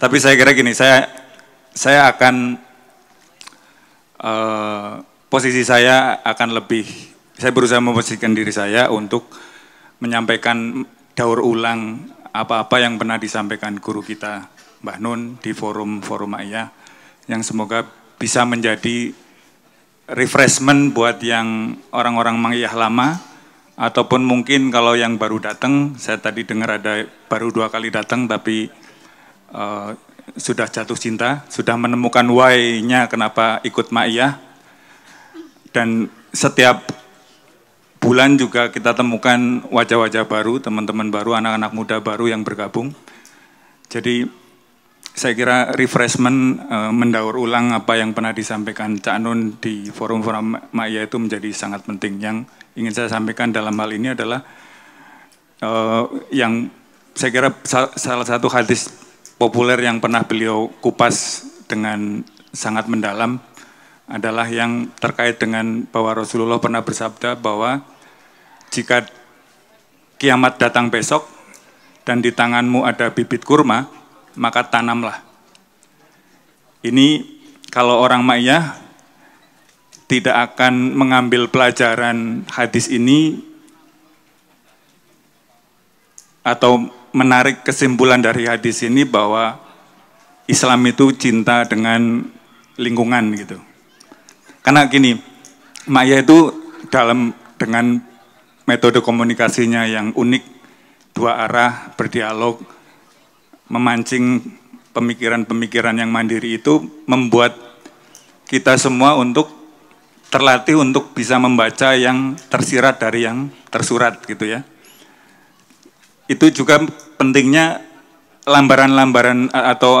Tapi saya kira gini, saya akan posisi saya akan lebih, saya berusaha memposisikan diri saya untuk menyampaikan daur ulang apa-apa yang pernah disampaikan guru kita Mbah Nun di forum Ma'iyah, yang semoga bisa menjadi refreshment buat yang orang-orang Ma'iyah lama, ataupun mungkin kalau yang baru datang. Saya tadi dengar ada baru 2 kali datang tapi sudah jatuh cinta, sudah menemukan why-nya kenapa ikut Ma'iyah. Dan setiap bulan juga kita temukan wajah-wajah baru, teman-teman baru, anak-anak muda baru yang bergabung. Jadi saya kira refreshment, mendaur ulang apa yang pernah disampaikan Cak Nun di forum-forum Ma'iyah itu menjadi sangat penting. Yang ingin saya sampaikan dalam hal ini adalah yang saya kira salah satu hadis populer yang pernah beliau kupas dengan sangat mendalam adalah yang terkait dengan bahwa Rasulullah pernah bersabda bahwa jika kiamat datang besok dan di tanganmu ada bibit kurma, maka tanamlah. Ini kalau orang Ma'iyah tidak akan mengambil pelajaran hadis ini atau menarik kesimpulan dari hadis ini bahwa Islam itu cinta dengan lingkungan gitu. Karena gini, Ma'iyah itu dengan metode komunikasinya yang unik, 2 arah, berdialog, memancing pemikiran-pemikiran yang mandiri itu membuat kita semua untuk terlatih untuk bisa membaca yang tersirat dari yang tersurat gitu ya. Itu juga pentingnya lambaran-lambaran atau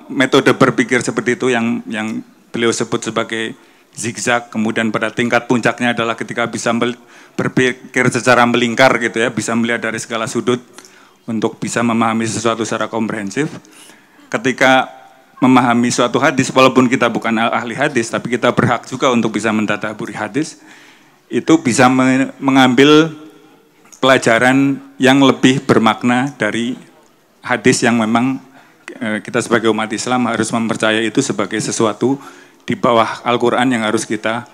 metode berpikir seperti itu yang beliau sebut sebagai zigzag, kemudian pada tingkat puncaknya adalah ketika bisa berpikir secara melingkar gitu ya, bisa melihat dari segala sudut untuk bisa memahami sesuatu secara komprehensif. Ketika memahami suatu hadis, walaupun kita bukan ahli hadis, tapi kita berhak juga untuk bisa mentadabburi hadis, itu bisa mengambil pelajaran yang lebih bermakna dari hadis yang memang kita sebagai umat Islam harus mempercayai itu sebagai sesuatu di bawah Al-Quran yang harus kita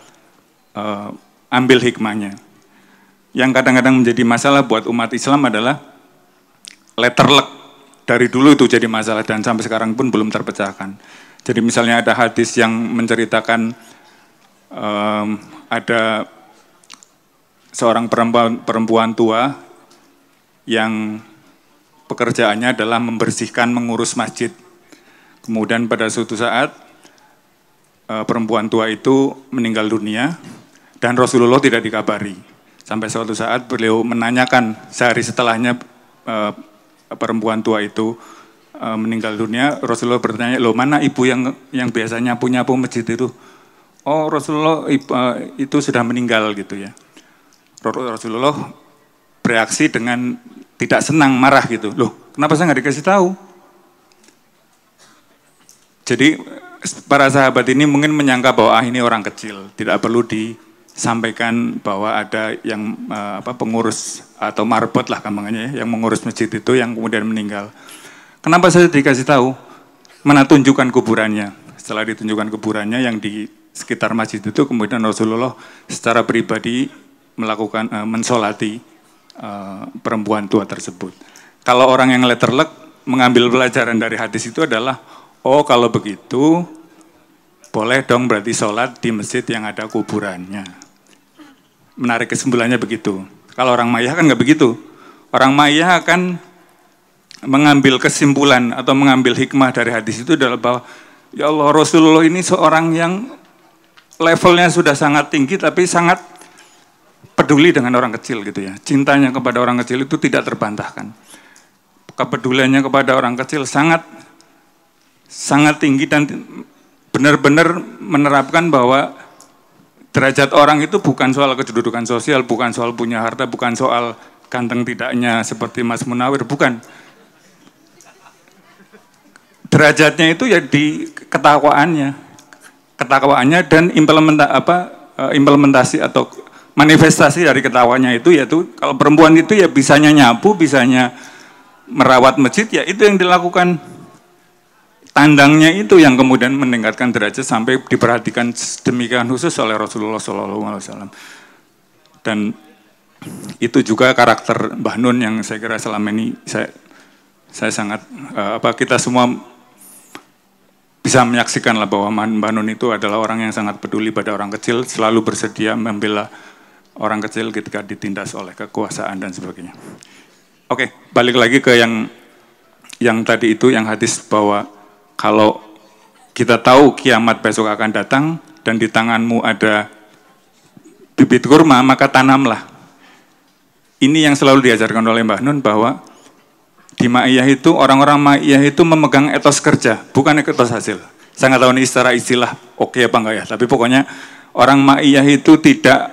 ambil hikmahnya. Yang kadang-kadang menjadi masalah buat umat Islam adalah letterlek. Dari dulu itu jadi masalah dan sampai sekarang pun belum terpecahkan. Jadi misalnya ada hadis yang menceritakan ada seorang perempuan tua yang pekerjaannya adalah membersihkan, mengurus masjid. Kemudian pada suatu saat perempuan tua itu meninggal dunia dan Rasulullah tidak dikabari. Sampai suatu saat beliau menanyakan sehari setelahnya perempuan tua itu meninggal dunia, Rasulullah bertanya, loh mana ibu yang biasanya nyapu masjid itu? Oh Rasulullah itu sudah meninggal gitu ya. Rasulullah bereaksi dengan tidak senang, marah gitu. Loh kenapa saya nggak dikasih tahu? Jadi para sahabat ini mungkin menyangka bahwa ini orang kecil, tidak perlu disampaikan bahwa ada yang pengurus atau marbot lah gampangnya ya, yang mengurus masjid itu yang kemudian meninggal. Kenapa saya dikasih tahu? Mana tunjukkan kuburannya. Setelah ditunjukkan kuburannya yang di sekitar masjid itu, kemudian Rasulullah secara pribadi melakukan mensolati perempuan tua tersebut. Kalau orang yang letterlek mengambil pelajaran dari hadis itu adalah, oh kalau begitu boleh dong berarti sholat di masjid yang ada kuburannya. Menarik kesimpulannya begitu. Kalau orang Ma'iyah kan nggak begitu. Orang Ma'iyah akan mengambil kesimpulan atau mengambil hikmah dari hadis itu adalah bahwa ya Allah, Rasulullah ini seorang yang levelnya sudah sangat tinggi tapi sangat peduli dengan orang kecil gitu ya. Cintanya kepada orang kecil itu tidak terbantahkan. Kepeduliannya kepada orang kecil sangat tinggi dan benar-benar menerapkan bahwa derajat orang itu bukan soal kedudukan sosial, bukan soal punya harta, bukan soal ganteng tidaknya seperti Mas Munawir, bukan. Derajatnya itu ya di ketakwaannya dan implementasi atau manifestasi dari ketawanya itu, yaitu kalau perempuan itu ya bisanya nyapu, bisanya merawat masjid, ya itu yang dilakukan tandangnya itu yang kemudian meningkatkan derajat sampai diperhatikan demikian khusus oleh Rasulullah SAW. Dan itu juga karakter Mbah Nun yang saya kira selama ini saya sangat kita semua bisa menyaksikan lah bahwa Mbah Nun itu adalah orang yang sangat peduli pada orang kecil, selalu bersedia membela orang kecil ketika ditindas oleh kekuasaan dan sebagainya. Oke, balik lagi ke yang tadi itu, yang hadis bahwa kalau kita tahu kiamat besok akan datang dan di tanganmu ada bibit kurma, maka tanamlah. Ini yang selalu diajarkan oleh Mbah Nun bahwa di Ma'iyah itu, orang-orang Ma'iyah itu memegang etos kerja, bukan etos hasil. Saya nggak tahu ini secara istilah oke apa enggak ya, tapi pokoknya orang Ma'iyah itu tidak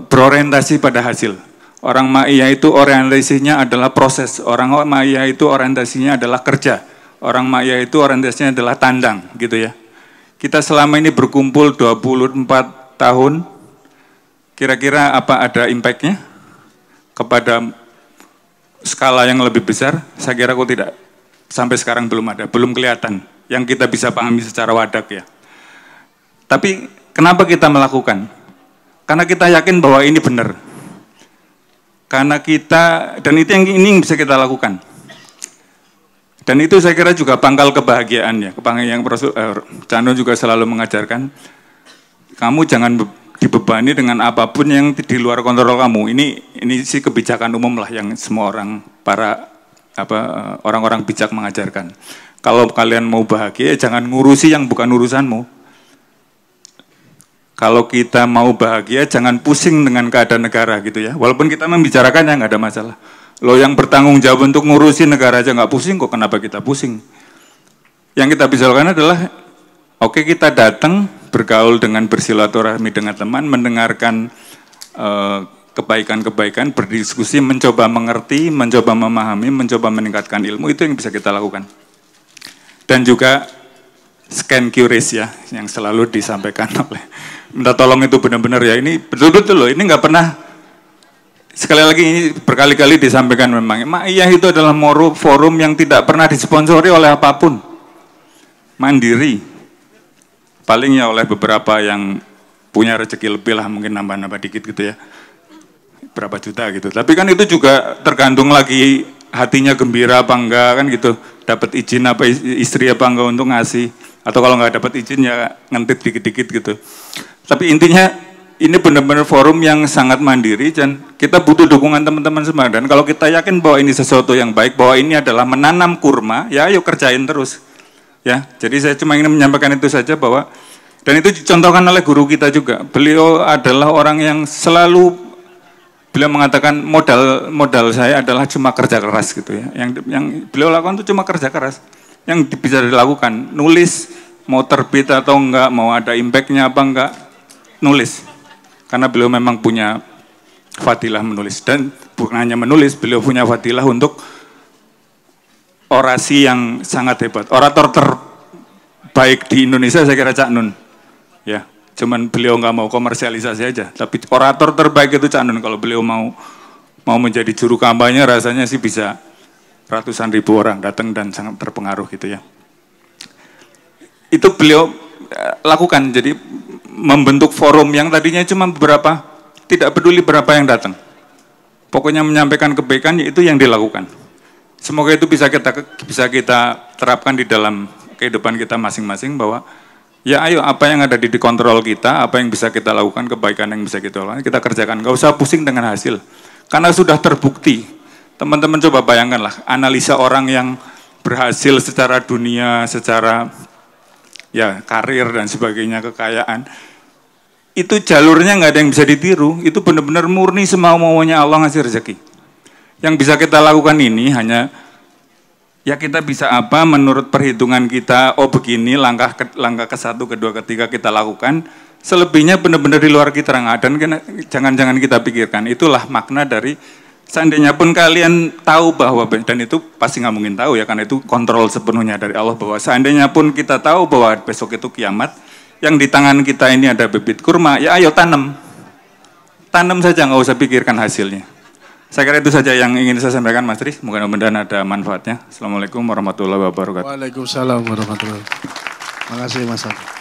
berorientasi pada hasil. Orang Ma'iyah itu orientasinya adalah proses, orang Ma'iyah itu orientasinya adalah kerja, orang Ma'iyah itu orientasinya adalah tandang, gitu ya. Kita selama ini berkumpul 24 tahun, kira-kira apa ada impact-nya? Kepada skala yang lebih besar, saya kira kok tidak. Sampai sekarang belum ada, belum kelihatan. Yang kita bisa pahami secara wadak ya. Tapi kenapa kita melakukan? Karena kita yakin bahwa ini benar. Karena kita, dan itu yang bisa kita lakukan. Dan itu saya kira juga pangkal kebahagiaan ya. Yang Cano juga selalu mengajarkan, kamu jangan dibebani dengan apapun yang di luar kontrol kamu. Ini sih kebijakan umum lah yang semua orang orang-orang bijak mengajarkan. Kalau kalian mau bahagia, jangan ngurusi yang bukan urusanmu. Kalau kita mau bahagia, jangan pusing dengan keadaan negara gitu ya. Walaupun kita membicarakannya nggak ada masalah. Lo yang bertanggung jawab untuk ngurusi negara aja nggak pusing, kok kenapa kita pusing? Yang kita bisa lakukan adalah, oke, kita datang bergaul dengan bersilaturahmi dengan teman, mendengarkan kebaikan-kebaikan, berdiskusi, mencoba mengerti, mencoba memahami, mencoba meningkatkan ilmu, itu yang bisa kita lakukan. Dan juga scan QRIS ya, yang selalu disampaikan oleh, minta tolong itu benar-benar ya, ini betul-betul loh, ini nggak pernah, sekali lagi ini berkali-kali disampaikan memang, Ma'iyah itu adalah forum yang tidak pernah disponsori oleh apapun, mandiri. Paling ya oleh beberapa yang punya rezeki lebih lah, mungkin nambah-nambah dikit gitu ya, berapa juta gitu. Tapi kan itu juga tergantung lagi hatinya gembira apa enggak kan gitu, dapat izin apa istri apa enggak untuk ngasih, atau kalau nggak dapat izin ya ngentip dikit-dikit gitu. Tapi intinya ini benar-benar forum yang sangat mandiri dan kita butuh dukungan teman-teman semua. Dan kalau kita yakin bahwa ini sesuatu yang baik, bahwa ini adalah menanam kurma, ya ayo kerjain terus. Ya, jadi saya cuma ingin menyampaikan itu saja bahwa, dan itu dicontohkan oleh guru kita juga. Beliau adalah orang yang selalu, beliau mengatakan modal saya adalah cuma kerja keras gitu ya. Yang beliau lakukan itu cuma kerja keras. Yang bisa dilakukan, nulis, mau terbit atau enggak, mau ada impact-nya apa enggak, nulis. Karena beliau memang punya fadilah menulis, dan bukan hanya menulis, beliau punya fadilah untuk orasi yang sangat hebat. Orator terbaik di Indonesia saya kira Cak Nun. Ya, cuman beliau nggak mau komersialisasi aja. Tapi orator terbaik itu Cak Nun. Kalau beliau mau menjadi juru kampanye, rasanya sih bisa ratusan ribu orang datang dan sangat terpengaruh gitu ya. Itu beliau lakukan. Jadi membentuk forum yang tadinya cuma beberapa, tidak peduli berapa yang datang. Pokoknya menyampaikan kebaikan, itu yang dilakukan. Semoga itu bisa kita terapkan di dalam kehidupan kita masing-masing, bahwa ya ayo apa yang ada di kontrol kita, apa yang bisa kita lakukan, kebaikan yang bisa kita lakukan, kita kerjakan. Gak usah pusing dengan hasil, karena sudah terbukti. Teman-teman coba bayangkanlah, analisa orang yang berhasil secara dunia, secara ya karir dan sebagainya, kekayaan, itu jalurnya nggak ada yang bisa ditiru, itu benar-benar murni semau-maunya Allah ngasih rezeki. Yang bisa kita lakukan ini hanya, ya kita bisa apa menurut perhitungan kita, oh begini langkah ke satu, kedua, ketiga kita lakukan, selebihnya benar-benar di luar kita, dan jangan-jangan kita pikirkan. Itulah makna dari, seandainya pun kalian tahu bahwa, dan itu pasti nggak mungkin tahu ya, karena itu kontrol sepenuhnya dari Allah, bahwa seandainya pun kita tahu bahwa besok itu kiamat, yang di tangan kita ini ada bibit kurma, ya ayo tanam saja, nggak usah pikirkan hasilnya. Saya kira itu saja yang ingin saya sampaikan Mas Tri. Mudah-mudahan ada manfaatnya. Assalamualaikum warahmatullahi wabarakatuh. Waalaikumsalam warahmatullahi wabarakatuh. Terima kasih Mas Agus.